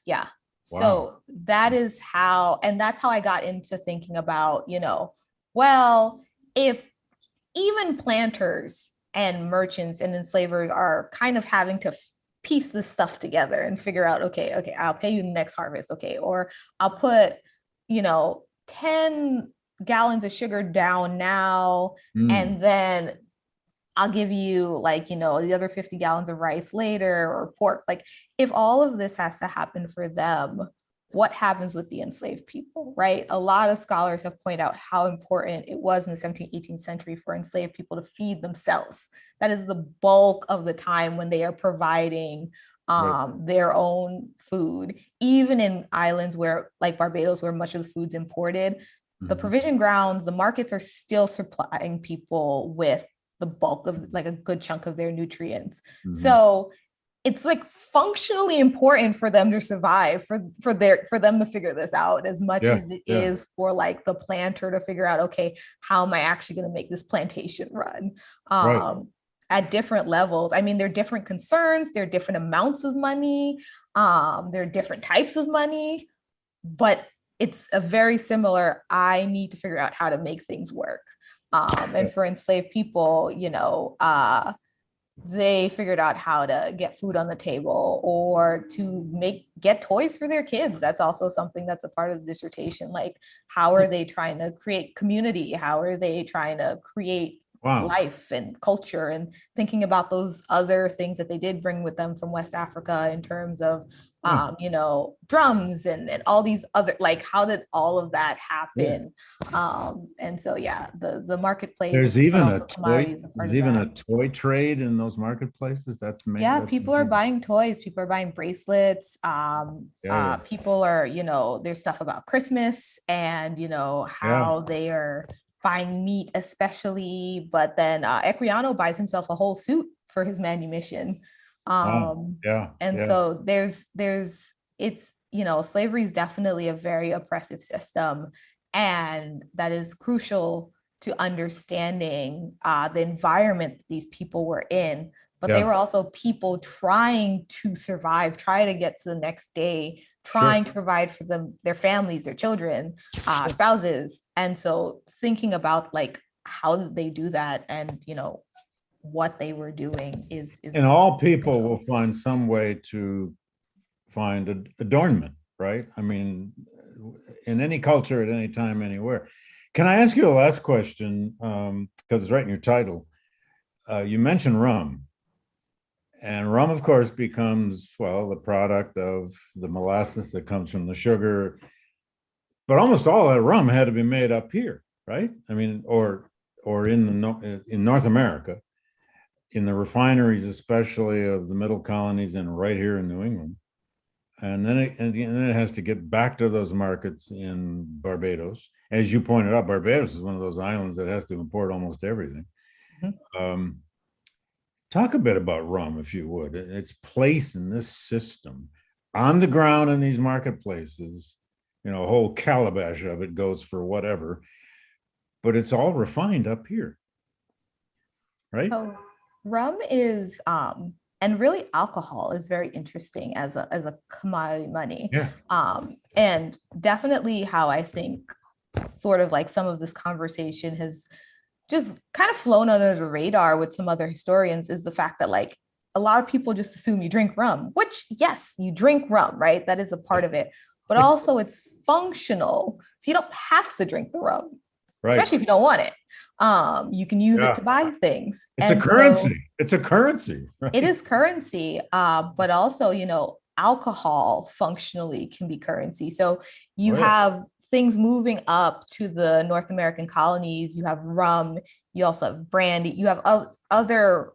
Yeah. Wow. So that is how, and that's how I got into thinking about, well, if even planters and merchants and enslavers are kind of having to piece this stuff together and figure out, okay, I'll pay you the next harvest. Okay. Or I'll put, 10 gallons of sugar down now, and then I'll give you the other 50 gallons of rice later, or pork. Like, if all of this has to happen for them, what happens with the enslaved people, right? A lot of scholars have pointed out how important it was in the 17th, 18th century for enslaved people to feed themselves. That is the bulk of the time when they are providing their own food, even in islands where, like Barbados, where much of the food's imported. The provision grounds, the markets are still supplying people with the bulk of a good chunk of their nutrients. So it's functionally important for them to survive, for them to figure this out as much as it is for the planter to figure out, okay, how am I actually going to make this plantation run? At different levels. I mean, there are different concerns, there are different amounts of money, there are different types of money, but it's a very similar, I need to figure out how to make things work. And for enslaved people, they figured out how to get food on the table or to get toys for their kids. That's also something that's a part of the dissertation. Like, how are they trying to create community? How are they trying to create life and culture, and thinking about those other things that they did bring with them from West Africa in terms of drums and all these other, how did all of that happen? And so the marketplace, there's even a toy trade in those marketplaces. People are buying toys, people are buying bracelets, people are, there's stuff about Christmas and how they are buying meat especially, but then Equiano buys himself a whole suit for his manumission. So it's slavery is definitely a very oppressive system, and that is crucial to understanding the environment these people were in. But they were also people trying to survive, trying to get to the next day, trying to provide for their families, their children, spouses. And so thinking about how did they do that, and what they were doing is and all people will find some way to find adornment, right? I mean, in any culture, at any time, anywhere. Can I ask you a last question? Because it's right in your title. You mentioned rum. And rum, of course, becomes, the product of the molasses that comes from the sugar. But almost all that rum had to be made up here, right? I mean, or in North America, in the refineries, especially of the middle colonies and right here in New England. and then it has to get back to those markets in Barbados. As you pointed out, Barbados is one of those islands that has to import almost everything. Talk a bit about rum, if you would, its place in this system, on the ground in these marketplaces. A whole calabash of it goes for whatever, but it's all refined up here, right? So rum is, and really alcohol is very interesting as a commodity money. Yeah. And definitely how I think sort of like some of this conversation has just kind of flown under the radar with some other historians is the fact that like a lot of people just assume you drink rum, which yes, you drink rum, right? That is a part of it, but also it's functional. So you don't have to drink the rum, right, especially if you don't want it. You can use it to buy things. It's a currency. It's a currency. Right? It is currency, but also, alcohol functionally can be currency. So you have things moving up to the North American colonies. You have rum. You also have brandy. You have other,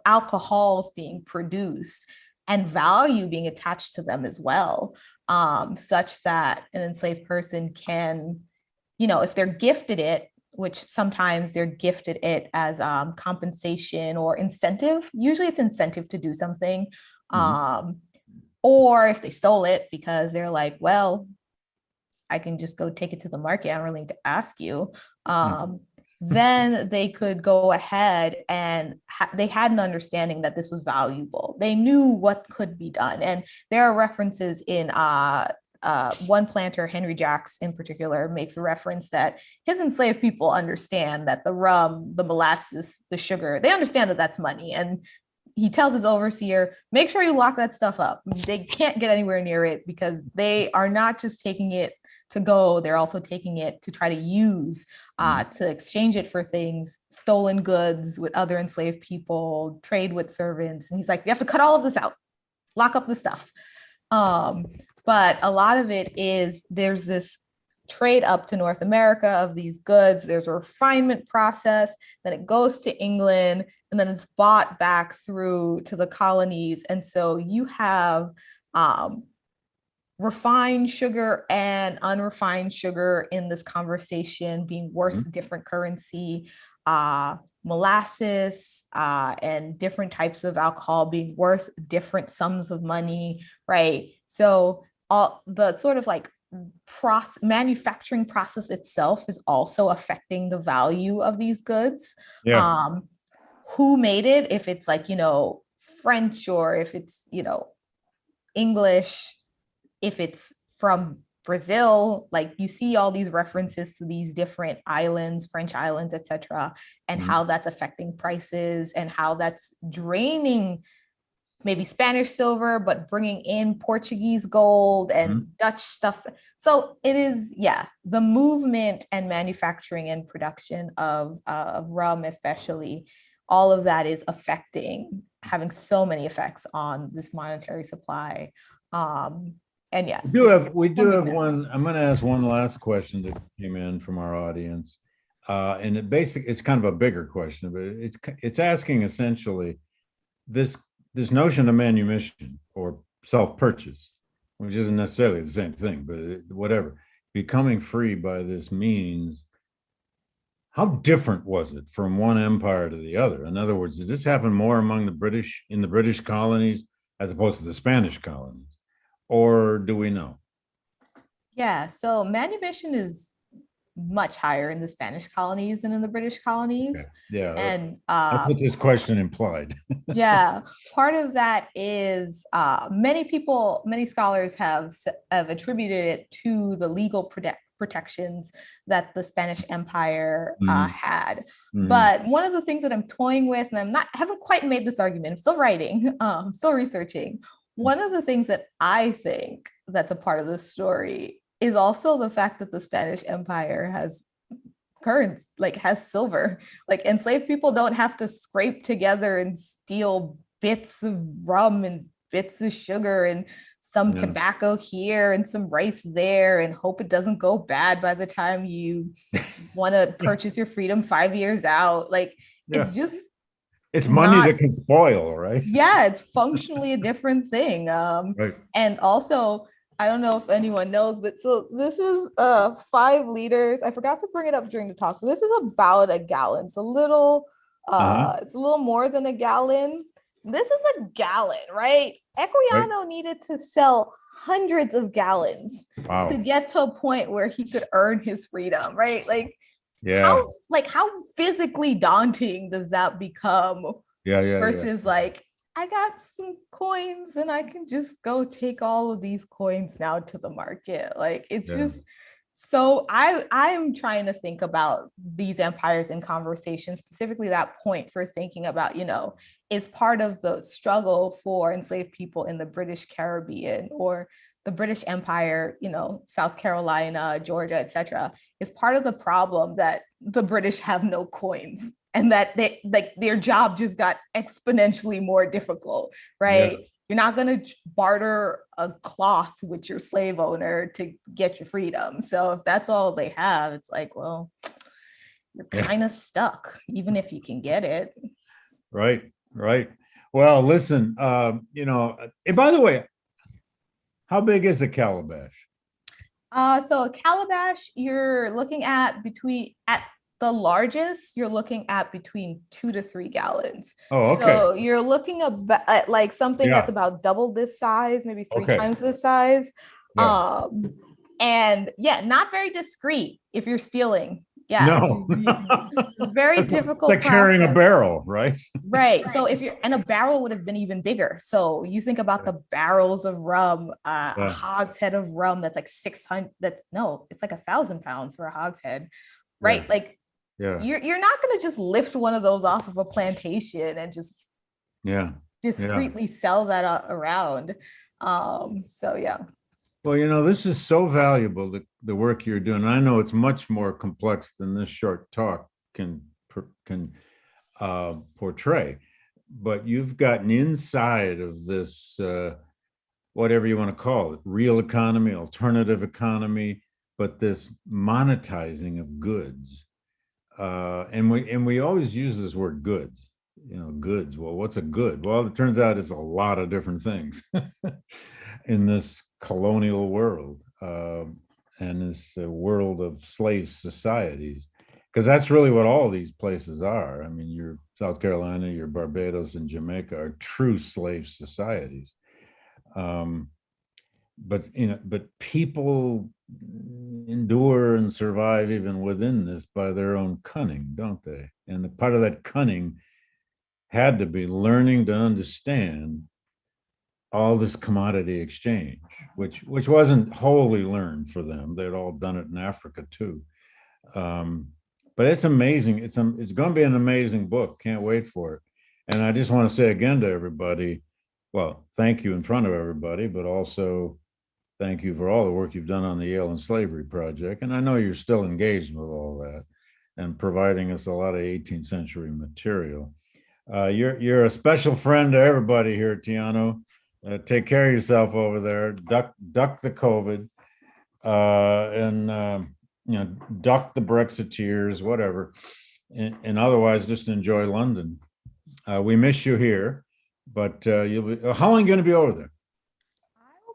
alcohols being produced and value being attached to them as well, such that an enslaved person can, if they're gifted it, which sometimes they're gifted it as compensation or incentive. Usually it's incentive to do something. Or if they stole it because they're like, well, I can just go take it to the market. I don't really need to ask you. Then they could go ahead and they had an understanding that this was valuable. They knew what could be done. And there are references in one planter, Henry Jacks in particular, makes a reference that his enslaved people understand that the rum, the molasses, the sugar, they understand that that's money. And he tells his overseer, make sure you lock that stuff up. They can't get anywhere near it because they are not just taking it to go, they're also taking it to try to use, to exchange it for things, stolen goods with other enslaved people, trade with servants. And he's like, you have to cut all of this out, lock up the stuff. But a lot of it is there's this trade up to North America of these goods. There's a refinement process, then it goes to England, and then it's bought back through to the colonies. And so you have refined sugar and unrefined sugar in this conversation being worth different currency, molasses and different types of alcohol being worth different sums of money, right? So all the sort of like manufacturing process itself is also affecting the value of these goods. Who made it, if it's like, French, or if it's, English, if it's from Brazil, like you see all these references to these different islands, French islands, etc., and how that's affecting prices and how that's draining maybe Spanish silver, but bringing in Portuguese gold and Dutch stuff. So it is, the movement and manufacturing and production of rum, especially, all of that is having so many effects on this monetary supply. And we do have one. I'm going to ask one last question that came in from our audience, and it's kind of a bigger question, but it's asking essentially this notion of manumission or self-purchase, which isn't necessarily the same thing, but whatever, becoming free by this means. How different was it from one empire to the other? In other words, did this happen more among the British in the British colonies as opposed to the Spanish colonies? Or do we know? Yeah, so manumission is much higher in the Spanish colonies than in the British colonies. Yeah, and that's what this question implied. Yeah, part of that is many scholars have attributed it to the legal protections that the Spanish Empire had. But one of the things that I'm toying with, and haven't quite made this argument, I'm still writing, still researching. One of the things that I think that's a part of the story is also the fact that the Spanish Empire has currency, like has silver. Like enslaved people don't have to scrape together and steal bits of rum and bits of sugar and some tobacco here and some rice there and hope it doesn't go bad by the time you want to purchase your freedom 5 years out. Like it's just It's money not, that can spoil, right? yeah, it's functionally a different thing. Right. And also, I don't know if anyone knows, but so this is 5 liters. I forgot to bring it up during the talk. So this is about a gallon. It's a little more than a gallon. This is a gallon, right? Right. Equiano needed to sell hundreds of gallons Wow. to get to a point where he could earn his freedom, right? Yeah. How physically daunting does that become Yeah. versus like, I got some coins and I can just go take all of these coins now to the market. Like it's Yeah. just so I'm trying to think about these empires in conversation, specifically that point for thinking about, is part of the struggle for enslaved people in the British Caribbean or the British Empire, South Carolina, Georgia, etc., is part of the problem that the British have no coins and that they like their job just got exponentially more difficult, right? Yeah. You're not going to barter a cloth with your slave owner to get your freedom. So if that's all they have, it's like, well, you're kind of stuck, even if you can get it. Right. Well, listen, and by the way, how big is the calabash? So a calabash, you're looking at at the largest, you're looking at between 2 to 3 gallons. Oh, okay. So you're looking at like something that's Yeah. about double this size, maybe 3 Okay. times this size. Yeah. And yeah, not very discreet if you're stealing. Yeah, No. it's a very It's difficult like carrying a process. barrel, right? Right. So and a barrel would have been even bigger. So you think about the barrels of rum, a Yeah. hogshead of rum that's like 600, it's like 1,000 pounds for a hogshead, right? Yeah. Like Yeah. you're not going to just lift one of those off of a plantation and just Yeah. discreetly sell that around. So yeah. Well, this is so valuable, the work you're doing. I know it's much more complex than this short talk can portray, but you've gotten inside of this, whatever you want to call it, real economy, alternative economy, but this monetizing of goods. And we always use this word goods, goods. Well, what's a good? Well, it turns out it's a lot of different things in this colonial world and this world of slave societies, because that's really what all these places are. I mean, your South Carolina, your Barbados, and Jamaica are true slave societies. But people endure and survive even within this by their own cunning, don't they? And the part of that cunning had to be learning to understand all this commodity exchange, which wasn't wholly learned for them. They'd all done it in Africa too. But it's amazing. It's going to be an amazing book. Can't wait for it. And I just want to say again to everybody, well, thank you in front of everybody, but also thank you for all the work you've done on the Yale and Slavery Project. And I know you're still engaged with all that and providing us a lot of 18th century material. You're a special friend to everybody here, Teanu. Take care of yourself over there. Duck the COVID, and duck the Brexiteers, whatever. And otherwise, just enjoy London. We miss you here, but you'll be. How long are you going to be over there?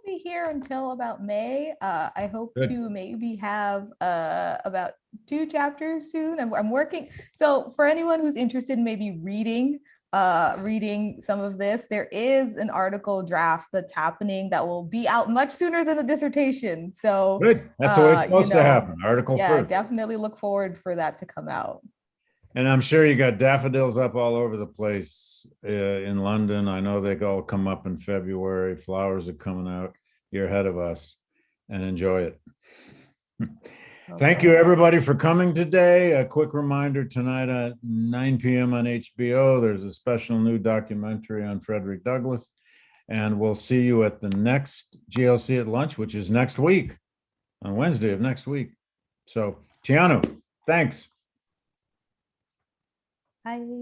Be here until about May. I hope Good. to maybe have about 2 chapters soon. I'm working. So for anyone who's interested in maybe reading some of this, there is an article draft that's happening that will be out much sooner than the dissertation. So good. That's the way it's supposed to happen. Article first. Definitely look forward for that to come out. And I'm sure you got daffodils up all over the place in London. I know they all come up in February. Flowers are coming out. You're ahead of us, and enjoy it. Thank you, everybody, for coming today. A quick reminder, tonight at 9 p.m. on HBO, there's a special new documentary on Frederick Douglass. And we'll see you at the next GLC at lunch, which is next week, on Wednesday of next week. So, Teanu, thanks. Bye.